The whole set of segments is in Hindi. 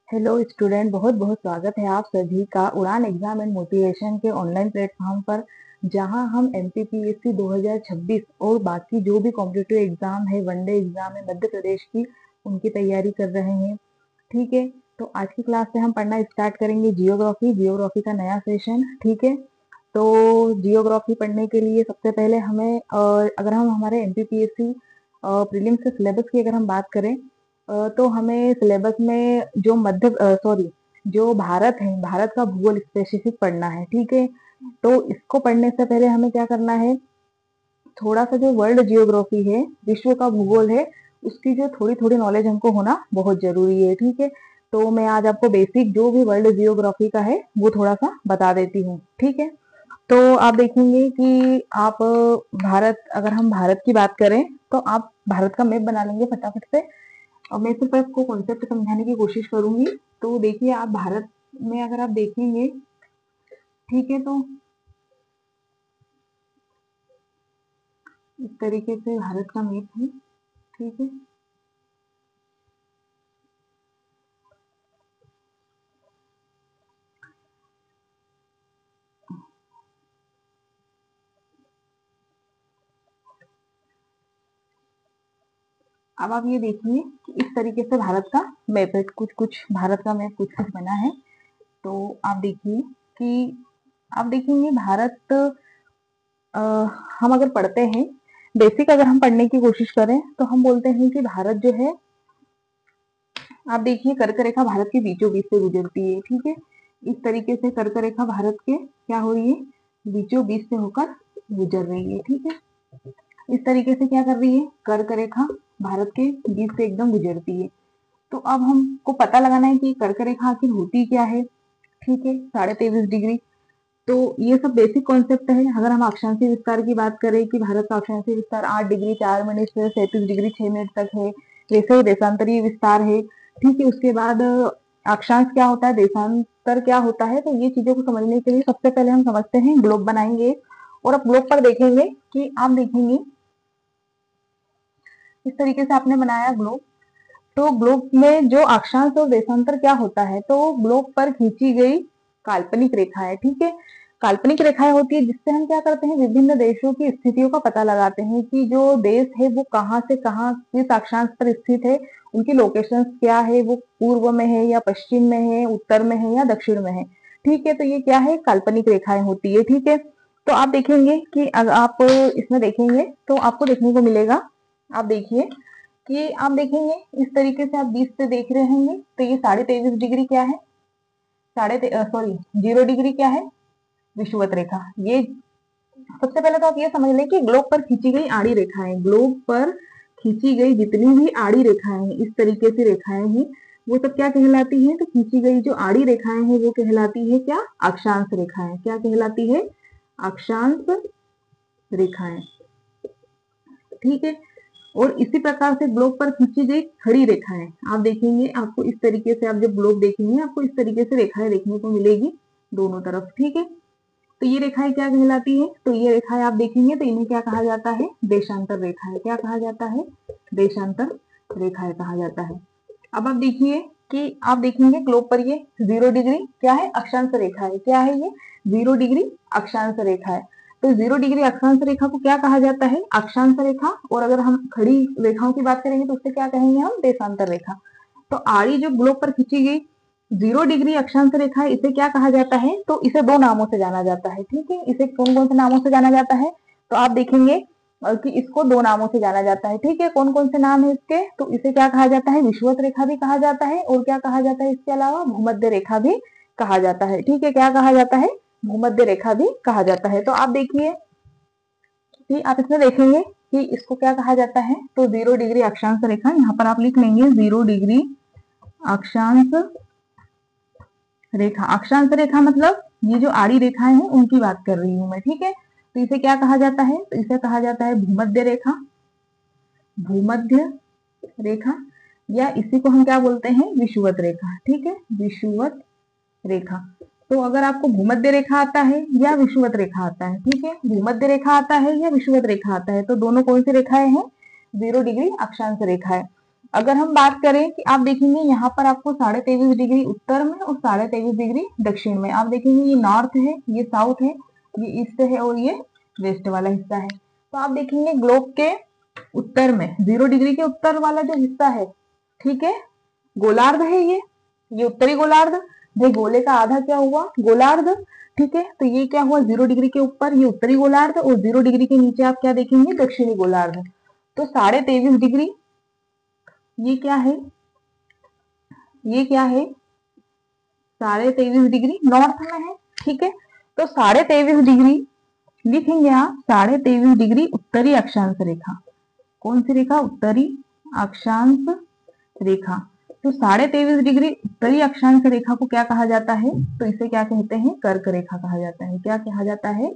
हेलो स्टूडेंट, बहुत बहुत स्वागत है आप सभी का उड़ान एग्जाम एंड मोटिवेशन के ऑनलाइन प्लेटफॉर्म पर, जहां हम एमपीपीएससी 2026 और बाकी जो भी कॉम्पिटिटिव एग्जाम है, वनडे एग्जाम है मध्य प्रदेश की, उनकी तैयारी कर रहे हैं। ठीक है, तो आज की क्लास से हम पढ़ना स्टार्ट करेंगे जियोग्राफी का नया सेशन। ठीक है, तो जियोग्राफी पढ़ने के लिए सबसे पहले हमें अगर हम हमारे एमपीपीएससी प्रीलिम्स के सिलेबस की अगर हम बात करें, तो हमें सिलेबस में जो भारत है, भारत का भूगोल स्पेसिफिक पढ़ना है। ठीक है, तो इसको पढ़ने से पहले हमें क्या करना है, थोड़ा सा जो वर्ल्ड जियोग्राफी है, विश्व का भूगोल है, उसकी जो थोड़ी थोड़ी नॉलेज हमको होना बहुत जरूरी है। ठीक है, तो मैं आज आपको बेसिक जो भी वर्ल्ड जियोग्राफी का है वो थोड़ा सा बता देती हूँ। ठीक है, तो आप देखेंगे कि आप अगर हम भारत की बात करें तो आप भारत का मैप बना लेंगे फटाफट से। और मैं सिर्फ आपको कॉन्सेप्ट समझाने की कोशिश करूंगी। तो देखिए, आप भारत में अगर आप देखेंगे, ठीक है, तो इस तरीके से भारत का मैप है। ठीक है, अब आप ये देखिए कि इस तरीके से भारत का मैप है, कुछ कुछ भारत का मैप कुछ कुछ बना है। तो आप देखिए कि आप देखेंगे भारत, अ, हम अगर पढ़ते हैं बेसिक, अगर हम पढ़ने की कोशिश करें तो हम बोलते हैं कि भारत जो है, आप देखिए कर्क रेखा भारत के बीचों बीच से गुजरती है। ठीक है, इस तरीके से कर्क रेखा भारत के क्या हो रही है, बीचों बीच से होकर गुजर रही है। ठीक है, इस तरीके से क्या कर रही है, कर्क रेखा भारत के बीच से एकदम गुजरती है। तो अब हमको पता लगाना है कि कर्क रेखा आखिर होती क्या है। ठीक है, 23.5 डिग्री। तो ये सब बेसिक कॉन्सेप्ट है। अगर हम अक्षांशीय विस्तार की बात करें कि भारत का अक्षांशीय विस्तार 8 डिग्री 4 मिनट से 37 डिग्री 6 मिनट तक है, वैसे ही देशांतरीय विस्तार है। ठीक है, उसके बाद अक्षांश क्या होता है, देशांतर क्या होता है, तो ये चीजों को समझने के लिए सबसे पहले हम समझते हैं, ग्लोब बनाएंगे। और अब ग्लोब पर देखेंगे कि आप देखेंगे इस तरीके से आपने बनाया ग्लोब। तो ग्लोब में जो अक्षांश और देशांतर क्या होता है, तो ग्लोब पर खींची गई काल्पनिक रेखा है। ठीक है, काल्पनिक रेखाएं होती है जिससे हम क्या करते हैं, विभिन्न देशों की स्थितियों का पता लगाते हैं कि जो देश है वो कहाँ से कहाँ किस अक्षांश पर स्थित है, उनकी लोकेशन क्या है, वो पूर्व में है या पश्चिम में है, उत्तर में है या दक्षिण में है। ठीक है, तो ये क्या है, काल्पनिक रेखाएं होती है। ठीक है, तो आप देखेंगे कि अगर आप इसमें देखेंगे तो आपको देखने को मिलेगा, आप देखिए कि आप देखेंगे इस तरीके से आप 20 से देख रहे होंगे, तो ये 23.5 डिग्री क्या है, 0 डिग्री क्या है, विषुवत रेखा। ये सबसे पहले तो आप ये समझ लें कि ग्लोब पर खींची गई आड़ी रेखाएं, ग्लोब पर खींची गई जितनी भी आड़ी रेखाएं हैं, इस तरीके से रेखाएं हैं, वो सब क्या कहलाती हैं, तो खींची गई जो आड़ी रेखाएं हैं वो कहलाती है क्या, अक्षांश रेखाएं। क्या कहलाती है, अक्षांश रेखाएं। ठीक है, और इसी प्रकार से ग्लोब पर खींची गई खड़ी रेखाएं, आप देखेंगे आपको इस तरीके से, आप जब ग्लोब देखेंगे आपको इस तरीके से रेखाएं देखने को मिलेगी दोनों तरफ। ठीक है, तो ये रेखाएं क्या कहलाती है, तो ये रेखाएं आप देखेंगे तो इन्हें क्या कहा जाता है, देशांतर रेखाएं। क्या कहा जाता है, देशांतर रेखाएं कहा जाता है। अब आप देखिए कि आप देखेंगे ग्लोब पर ये 0 डिग्री क्या है, अक्षांश रेखा है। क्या है ये, 0 डिग्री अक्षांश रेखा है। तो 0 डिग्री अक्षांश रेखा को क्या कहा जाता है, अक्षांश रेखा। और अगर हम खड़ी रेखाओं की बात करेंगे तो उससे क्या कहेंगे हम, देशांतर रेखा। तो आड़ी जो ग्लोब पर खींची गई 0 डिग्री अक्षांश रेखा है, इसे क्या कहा जाता है, तो इसे दो नामों से जाना जाता है। ठीक है, इसे कौन कौन से नामों से जाना जाता है, तो आप देखेंगे कि इसको दो नामों से जाना जाता है। ठीक है, कौन कौन से नाम है इसके, तो इसे क्या कहा जाता है, विषुवत रेखा भी कहा जाता है, और क्या कहा जाता है, इसके अलावा भूमध्य रेखा भी कहा जाता है। ठीक है, क्या कहा जाता है, भूमध्य रेखा भी कहा जाता है। तो आप देखिए कि आप इसमें देखेंगे कि इसको क्या कहा जाता है, तो 0 डिग्री अक्षांश रेखा, यहाँ पर आप लिख लेंगे 0 डिग्री अक्षांश रेखा। अक्षांश रेखा मतलब ये जो आड़ी रेखाएं हैं उनकी बात कर रही हूं मैं। ठीक है, तो इसे क्या कहा जाता है, तो इसे कहा जाता है भूमध्य रेखा, भूमध्य रेखा, या इसी को हम क्या बोलते हैं, विषुवत रेखा। ठीक है, विषुवत रेखा। तो अगर आपको भूमध्य रेखा आता है या विषुवत रेखा आता है, ठीक है, भूमध्य रेखा आता है या विषुवत रेखा आता है, तो दोनों कौन सी रेखाएं हैं, 0 डिग्री अक्षांश रेखा है। अगर हम बात करें कि आप देखेंगे यहाँ पर आपको 23.5 डिग्री उत्तर में और 23.5 डिग्री दक्षिण में, आप देखेंगे ये नॉर्थ है, ये साउथ है, ये ईस्ट है और ये वेस्ट वाला हिस्सा है। तो आप देखेंगे ग्लोब के उत्तर में 0 डिग्री के उत्तर वाला जो हिस्सा है, ठीक है, गोलार्ध है ये उत्तरी गोलार्ध। भाई गोले का आधा क्या हुआ, गोलार्ध, ठीक है। तो ये क्या हुआ, 0 डिग्री के ऊपर ये उत्तरी गोलार्ध और 0 डिग्री के नीचे आप क्या देखेंगे, दक्षिणी गोलार्ध। तो 23.5 डिग्री ये क्या है, ये क्या है, 23.5 डिग्री नॉर्थ में है, ठीक है। तो 23.5 डिग्री लिखेंगे आप, 23.5 डिग्री उत्तरी अक्षांश रेखा। कौन सी रेखा, उत्तरी अक्षांश रेखा। तो 23.5 डिग्री उत्तरी अक्षांश रेखा को क्या कहा जाता है, तो इसे क्या कहते हैं, कर्क रेखा कहा जाता है। क्या कहा जाता है,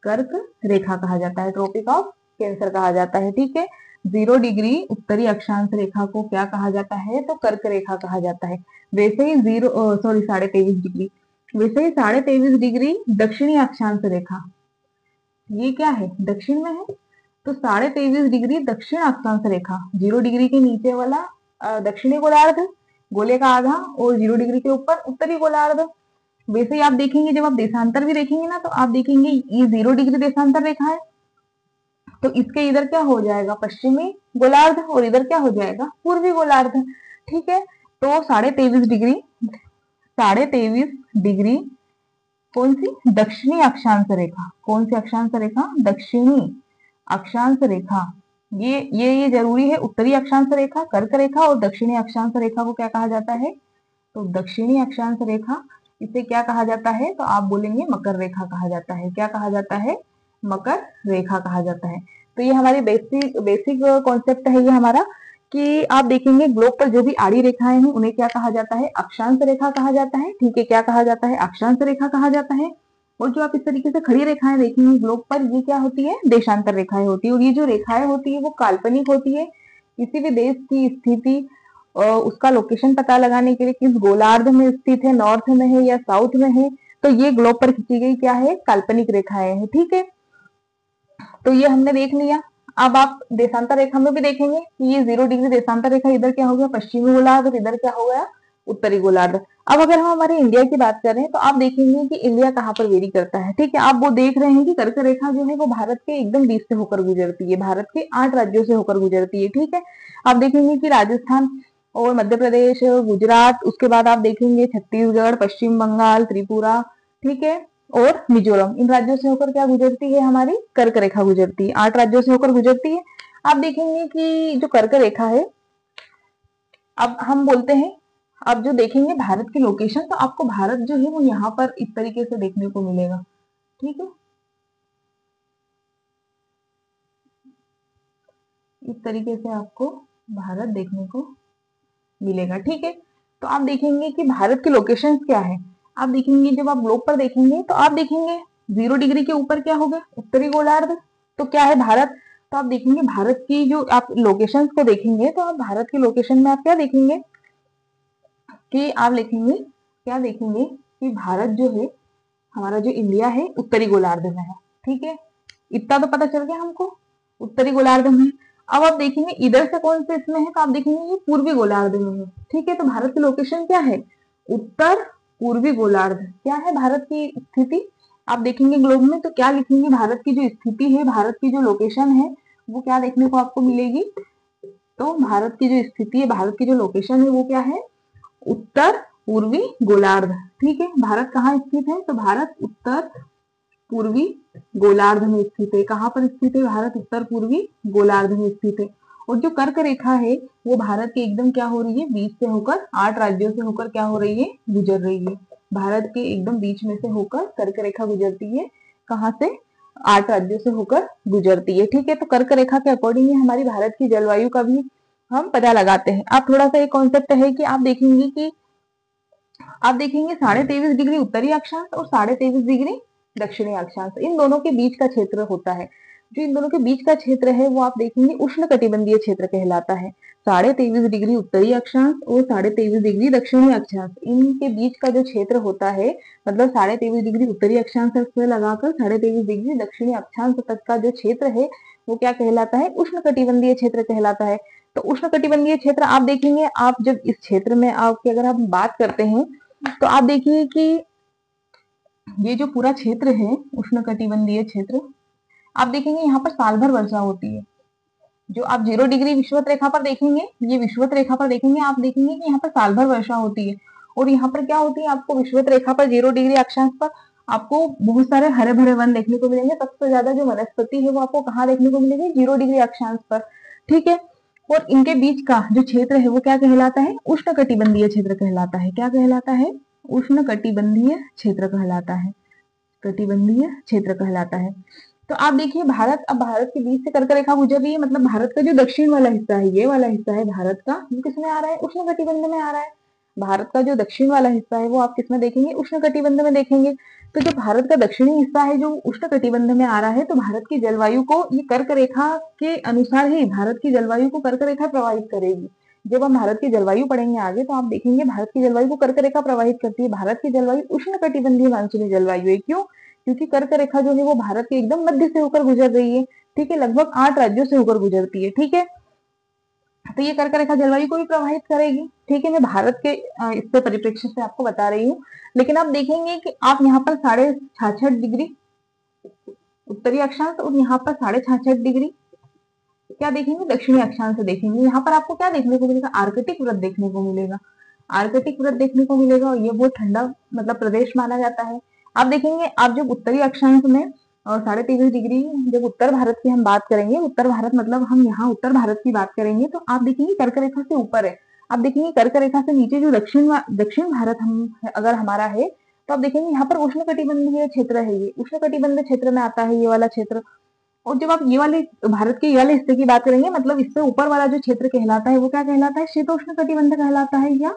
कर्क रेखा कहा जाता है, ट्रॉपिक ऑफ कैंसर कहा जाता है, ठीक है। 0 डिग्री उत्तरी अक्षांश रेखा को क्या कहा जाता है, तो कर्क रेखा कहा जाता है। वैसे ही 23.5 डिग्री, वैसे ही 23.5 डिग्री दक्षिणी अक्षांश रेखा, ये क्या है, दक्षिण में है। तो 23.5 डिग्री दक्षिण अक्षांश रेखा, 0 डिग्री के नीचे वाला दक्षिणी गोलार्ध, गोले का आधा, और 0 डिग्री के ऊपर उत्तरी गोलार्ध। वैसे ही आप देखेंगे, जब आप देशांतर भी देखेंगे ना, तो आप देखेंगे ये 0 डिग्री देशांतर रेखा है, तो इसके इधर क्या हो जाएगा, पश्चिमी गोलार्ध, और इधर क्या हो जाएगा, पूर्वी गोलार्ध, ठीक है। तो 23.5 डिग्री, 23.5 डिग्री कौन सी, दक्षिणी अक्षांश रेखा। कौन सी अक्षांश रेखा, दक्षिणी अक्षांश रेखा। ये जरूरी है, उत्तरी अक्षांश रेखा कर्क रेखा और दक्षिणी अक्षांश रेखा को क्या कहा जाता है, तो दक्षिणी अक्षांश रेखा, इसे क्या कहा जाता है, तो आप बोलेंगे मकर रेखा कहा जाता है। क्या कहा जाता है, मकर रेखा कहा जाता है। तो ये हमारी बेसिक कॉन्सेप्ट है ये हमारा, कि आप देखेंगे ग्लोब पर जो भी आड़ी रेखाएं हैं उन्हें क्या कहा जाता है, अक्षांश रेखा कहा जाता है, ठीक है। क्या कहा जाता है, अक्षांश रेखा कहा जाता है। और जो आप इस तरीके से खड़ी रेखाएं देखेंगे ग्लोब पर, ये क्या होती है, देशांतर रेखाएं होती है। और ये जो रेखाएं होती है वो काल्पनिक होती है। किसी भी देश की स्थिति उसका लोकेशन पता लगाने के लिए किस गोलार्ध में स्थित है, नॉर्थ में है या साउथ में है, तो ये ग्लोब पर खींची गई क्या है, काल्पनिक रेखाएं हैं, ठीक है। तो ये हमने देख लिया। अब आप देशांतर रेखा में भी देखेंगे कि ये 0 डिग्री देशांतर रेखा, इधर क्या हो गया, पश्चिमी गोलार्ध, और इधर क्या हो गया, उत्तरी गोलार्ध। अब अगर हम हमारे इंडिया की बात करें तो आप देखेंगे कि इंडिया कहाँ पर वेरी करता है, ठीक है। आप वो देख रहे हैं कि कर्क रेखा जो है वो भारत के एकदम बीच से होकर गुजरती है, भारत के 8 राज्यों से होकर गुजरती है, ठीक है। आप देखेंगे कि राजस्थान और मध्य प्रदेश, गुजरात, उसके बाद आप देखेंगे छत्तीसगढ़, पश्चिम बंगाल, त्रिपुरा, ठीक है, और मिजोरम, इन राज्यों से होकर क्या गुजरती है, हमारी कर्क रेखा गुजरती है, 8 राज्यों से होकर गुजरती है। आप देखेंगे कि जो कर्क रेखा है, अब हम बोलते हैं, अब जो देखेंगे भारत की लोकेशन, तो आपको भारत जो है वो यहाँ पर इस तरीके से देखने को मिलेगा, ठीक है, इस तरीके से आपको भारत देखने को मिलेगा, ठीक है। तो आप देखेंगे कि भारत की लोकेशन क्या है। आप देखेंगे, जब आप ग्लोब पर देखेंगे तो आप देखेंगे 0 डिग्री के ऊपर क्या होगा, उत्तरी गोलार्ध, तो क्या है, भारत। तो आप देखेंगे भारत की जो आप लोकेशन को देखेंगे, तो आप भारत की लोकेशन में आप क्या देखेंगे, कि आप लिखेंगे, क्या देखेंगे कि भारत जो है, हमारा जो इंडिया है उत्तरी गोलार्ध में है, ठीक है। इतना तो पता चल गया हमको, उत्तरी गोलार्ध में। अब आप देखेंगे इधर से कौन से इसमें है, तो आप देखेंगे ये पूर्वी गोलार्ध में है, ठीक है। तो भारत की लोकेशन क्या है, उत्तर पूर्वी गोलार्ध। क्या है भारत की स्थिति, आप देखेंगे ग्लोब में तो क्या लिखेंगे, भारत की जो स्थिति है, भारत की जो लोकेशन है वो क्या देखने को आपको मिलेगी, तो भारत की जो स्थिति है, भारत की जो लोकेशन है वो क्या है, उत्तर पूर्वी गोलार्ध, ठीक है। भारत कहाँ स्थित है, तो भारत उत्तर पूर्वी गोलार्ध में स्थित है। कहाँ पर स्थित है, भारत उत्तर पूर्वी गोलार्ध में स्थित है। और जो कर्क रेखा है वो भारत के एकदम क्या हो रही है, बीच से होकर 8 राज्यों से होकर क्या हो रही है, गुजर रही है। भारत के एकदम बीच में से होकर कर्क रेखा गुजरती है, कहाँ से, 8 राज्यों से होकर गुजरती है, ठीक है। तो कर्क रेखा के अकॉर्डिंग हमारी भारत की जलवायु का भी हम पता लगाते हैं। आप थोड़ा सा एक कॉन्सेप्ट है कि आप देखेंगे कि आप देखेंगे 23.5 डिग्री उत्तरी अक्षांश और 23.5 डिग्री दक्षिणी अक्षांश, इन दोनों के बीच का क्षेत्र होता है। जो इन दोनों के बीच का क्षेत्र है वो आप देखेंगे उष्ण कटिबंधीय क्षेत्र कहलाता है। 23.5 डिग्री उत्तरी अक्षांश और 23.5 डिग्री दक्षिणी अक्षांश, इनके बीच का जो क्षेत्र होता है, मतलब 23.5 डिग्री उत्तरी अक्षांश से लगाकर 23.5 डिग्री दक्षिणी अक्षांश तक का जो क्षेत्र है वो क्या कहलाता है, उष्ण कटिबंधीय क्षेत्र कहलाता है। तो उष्णकटिबंधीय क्षेत्र आप देखेंगे, आप जब इस क्षेत्र में आपकी अगर हम बात करते हैं तो आप देखिए कि ये जो पूरा क्षेत्र है उष्णकटिबंधीय क्षेत्र, आप देखेंगे यहाँ पर साल भर वर्षा होती है। जो आप 0 डिग्री विषुवत रेखा पर देखेंगे, ये विषुवत रेखा पर देखेंगे, आप देखेंगे कि यहाँ पर साल भर वर्षा होती है। और यहाँ पर क्या होती है, आपको विषुवत रेखा पर 0 डिग्री अक्षांश पर आपको बहुत सारे हरे भरे वन देखने को मिलेंगे। सबसे ज्यादा जो वनस्पति है वो आपको कहाँ देखने को मिलेगी, 0 डिग्री अक्षांश पर, ठीक है। और इनके बीच का जो क्षेत्र है वो क्या कहलाता है, उष्णकटिबंधीय क्षेत्र कहलाता है। क्या कहलाता है, उष्णकटिबंधीय क्षेत्र कहलाता है, कटिबंधीय क्षेत्र कहलाता है। तो आप देखिए भारत, अब भारत के बीच से कर्क रेखा गुजर रही है, मतलब भारत का जो दक्षिण वाला हिस्सा है, ये वाला हिस्सा है भारत का, वो किसमें आ रहा है, उष्णकटिबंध में आ रहा है। भारत का जो दक्षिण वाला हिस्सा है वो आप किसमें देखेंगे, उष्णकटिबंध में देखेंगे। तो जो भारत का दक्षिणी हिस्सा है जो उष्णकटिबंध में आ रहा है, तो भारत की जलवायु को ये कर्क रेखा के अनुसार ही भारत की जलवायु को कर्क रेखा प्रभावित करेगी। जब हम भारत की जलवायु पढ़ेंगे आगे तो आप देखेंगे भारत की जलवायु को कर्क रेखा प्रभावित करती है। भारत की जलवायु उष्णकटिबंधीय मानसूनी जलवायु है। क्यों, क्योंकि कर्क रेखा जो है वो भारत के एकदम मध्य से होकर गुजर रही है, ठीक है, लगभग 8 राज्यों से होकर गुजरती है, ठीक है। तो ये कर्क रेखा जलवायु को भी प्रभावित करेगी, ठीक है। मैं भारत के इससे परिप्रेक्ष्य से आपको बता रही हूँ। लेकिन आप देखेंगे कि आप यहाँ पर 66.5 डिग्री उत्तरी अक्षांश और यहाँ पर 66.5 डिग्री क्या देखेंगे, दक्षिणी अक्षांश से देखेंगे। यहाँ पर आपको क्या देखने को मिलेगा, आर्कटिक वृत्त देखने को मिलेगा, आर्कटिक वृत्त देखने को मिलेगा। और ये बहुत ठंडा मतलब प्रदेश माना जाता है। आप देखेंगे, आप जब उत्तरी अक्षांश में और 23.5 डिग्री जब उत्तर भारत की हम बात करेंगे, उत्तर भारत मतलब हम यहाँ उत्तर भारत की बात करेंगे, तो आप देखेंगे कर्क रेखा से ऊपर है। आप देखेंगे कर्क रेखा से नीचे जो दक्षिण भारत हम अगर हमारा है, तो आप देखेंगे यहाँ पर उष्णकटिबंधीय क्षेत्र है, ये उष्णकटिबंधीय क्षेत्र में आता है ये वाला क्षेत्र। और जब आप ये वाले भारत के ये वाले हिस्से की बात करेंगे, मतलब इससे ऊपर वाला जो क्षेत्र कहलाता है वो क्या कहलाता है, शीतोष्ण कटिबंध कहलाता है। या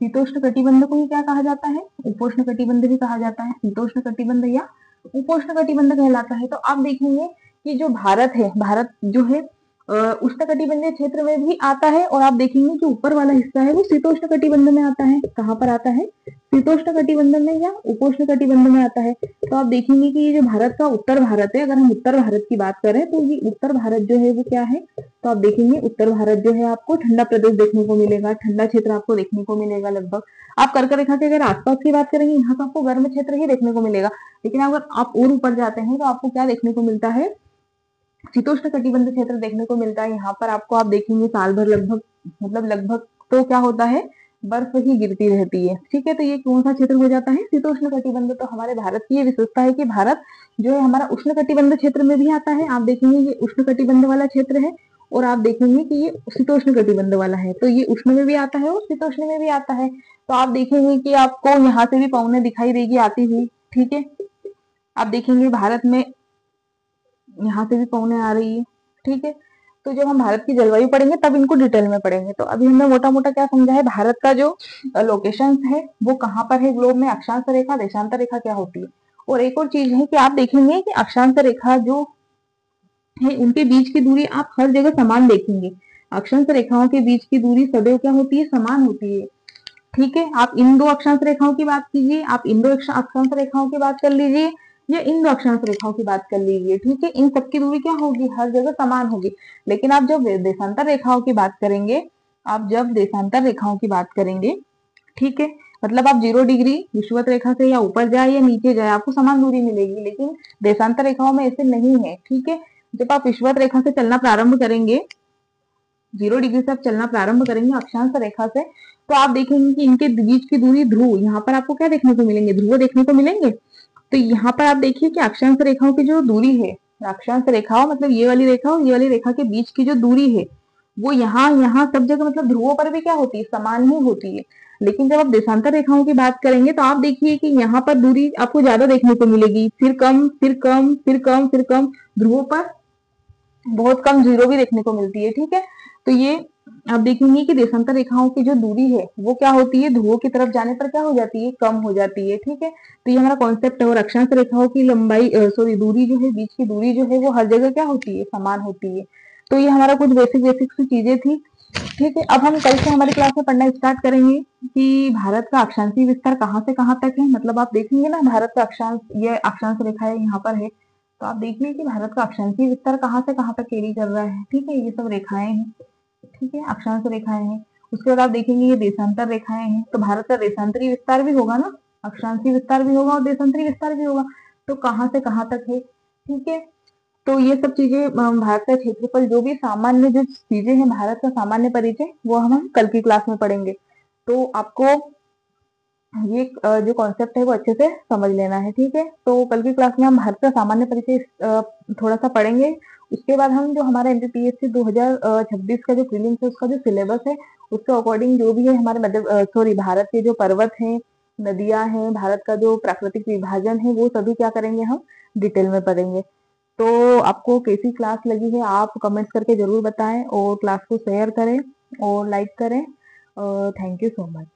शीतोष्ण कटिबंध को ही क्या कहा जाता है, उपोष्ण कटिबंध भी कहा जाता है। शीतोष्ण कटिबंध या उपोष्ण कटिबंध कहलाता है। तो आप देखेंगे कि जो भारत है, भारत जो है उष्णकटिबंधीय क्षेत्र में भी आता है। और आप देखेंगे कि ऊपर वाला हिस्सा है वो शीतोष्ण कटिबंध में आता है। कहाँ पर आता है, शीतोष्ण कटिबंध में या उपोष्ण कटिबंध में आता है। तो आप देखेंगे कि ये जो भारत का उत्तर भारत है, अगर हम उत्तर भारत की बात करें तो ये उत्तर भारत जो है वो क्या है, तो आप देखेंगे उत्तर भारत जो है आपको ठंडा प्रदेश देखने को मिलेगा, ठंडा क्षेत्र आपको देखने को मिलेगा लगभग। आप कर्क रेखा के अगर आसपास की बात करेंगे, यहाँ तो आपको गर्म क्षेत्र ही देखने को मिलेगा। लेकिन अगर आप और ऊपर जाते हैं तो आपको क्या देखने को मिलता है, शीतोष्ण कटिबंध क्षेत्र देखने को मिलता है। यहाँ पर आपको आप देखेंगे साल भर लगभग तो क्या होता है, बर्फ ही गिरती रहती है, ठीक है। तो ये कौन सा क्षेत्र हो जाता है, शीतोष्ण कटिबंध। तो हमारे भारत की ये विशेषता है कि भारत जो है हमारा उष्ण कटिबंध क्षेत्र में भी आता है। आप देखेंगे ये उष्ण कटिबंध वाला क्षेत्र है और आप देखेंगे कि ये शीतोष्ण कटिबंध वाला है। तो ये उष्ण में भी आता है और शीतोष्ण में भी आता है। तो आप देखेंगे कि आपको यहाँ से भी पवनें दिखाई देगी आती हुई, ठीक है। आप देखेंगे भारत में यहाँ से भी पवनें आ रही है, ठीक है। तो जब हम भारत की जलवायु पढ़ेंगे तब इनको डिटेल में पढ़ेंगे। तो अभी हमने मोटा मोटा क्या समझा है, भारत का जो लोकेशन है वो कहाँ पर है ग्लोब में, अक्षांश रेखा देशांतर रेखा क्या होती है। और एक और चीज है कि आप देखेंगे कि अक्षांश रेखा जो है उनके बीच की दूरी आप हर जगह समान देखेंगे। अक्षांश रेखाओं के बीच की दूरी सदैव क्या होती है, समान होती है, ठीक है। आप इन दो अक्षांश रेखाओं की बात कीजिए, आप इन दो अक्षांश रेखाओं की बात कर लीजिए या इन दो अक्षांश रेखाओं की बात कर लीजिए, ठीक है। इन सबकी दूरी क्या होगी, हर जगह समान होगी। लेकिन आप जब देशांतर रेखाओं की बात करेंगे, आप जब देशांतर रेखाओं की बात करेंगे, ठीक है, मतलब आप 0 डिग्री विषुवत रेखा से या ऊपर जाए या नीचे जाए आपको समान दूरी मिलेगी। लेकिन देशांतर रेखाओं में ऐसे नहीं है, ठीक है। जब आप विषुवत रेखा से चलना प्रारंभ करेंगे, 0 डिग्री से आप चलना प्रारंभ करेंगे अक्षांश रेखा से, तो आप देखेंगे कि इनके बीच की दूरी ध्रुव, यहाँ पर आपको क्या देखने को मिलेंगे, ध्रुव देखने को मिलेंगे। तो यहाँ पर आप देखिए कि अक्षांश रेखाओं की जो दूरी है, अक्षांश रेखाओं मतलब ये वाली रेखा और ये वाली रेखा के बीच की जो दूरी है वो यहाँ यहाँ सब जगह मतलब ध्रुवों पर भी क्या होती है, समान ही होती है। लेकिन जब आप देशांतर रेखाओं की बात करेंगे तो आप देखिए कि यहाँ पर दूरी आपको ज्यादा देखने को मिलेगी, फिर कम, फिर कम, फिर कम, फिर कम, ध्रुवों पर बहुत कम जीरो भी देखने को मिलती है, ठीक है। तो ये आप देखेंगे कि देशांतर रेखाओं की जो दूरी है वो क्या होती है, ध्रुवों की तरफ जाने पर क्या हो जाती है, कम हो जाती है, ठीक है। तो ये हमारा कॉन्सेप्ट है। और अक्षांश रेखाओं की लंबाई दूरी जो है, बीच की दूरी जो है वो हर जगह क्या होती है, समान होती है। तो ये हमारा कुछ बेसिक बेसिक सी चीजें थी, ठीक है। अब हम कल से हमारी क्लास में पढ़ना स्टार्ट करेंगे कि भारत का अक्षांशीय विस्तार कहाँ से कहाँ तक है। मतलब आप देखेंगे ना भारत का अक्षांश, ये अक्षांश रेखा है यहाँ पर है, तो आप देखिए कि भारत का अक्षांशीय विस्तार कहाँ से कहाँ तक कैरी कर रहा है, ठीक है। ये सब रेखाएं हैं, ठीक है, अक्षांश रेखाएं हैं। उसके बाद आप देखेंगे ये देशांतर रेखाएं हैं, तो भारत का देशांतरी विस्तार भी होगा ना, अक्षांशीय विस्तार भी होगा और देशांतरी विस्तार भी होगा, तो कहाँ से कहाँ तक है। ठीक है, तो ये सब चीजें भारत का क्षेत्रफल, जो भी सामान्य जो चीजें हैं, भारत का सामान्य परिचय, वो हम कल की क्लास में पढ़ेंगे। तो आपको ये जो कॉन्सेप्ट है वो अच्छे से समझ लेना है। ठीक है, तो कल की क्लास में हम भारत का सामान्य परिचय थोड़ा सा पढ़ेंगे। उसके बाद हम जो हमारा एमपीपीएससी 2026 का जो प्रीलिम्स है उसका जो सिलेबस है उसके अकॉर्डिंग जो भी है हमारे मध्य भारत के जो पर्वत हैं, नदियां हैं, भारत का जो प्राकृतिक विभाजन है, वो सभी क्या करेंगे हम डिटेल में पढ़ेंगे। तो आपको कैसी क्लास लगी है आप कमेंट्स करके जरूर बताएं और क्लास को शेयर करें और लाइक करें। Thank you so much.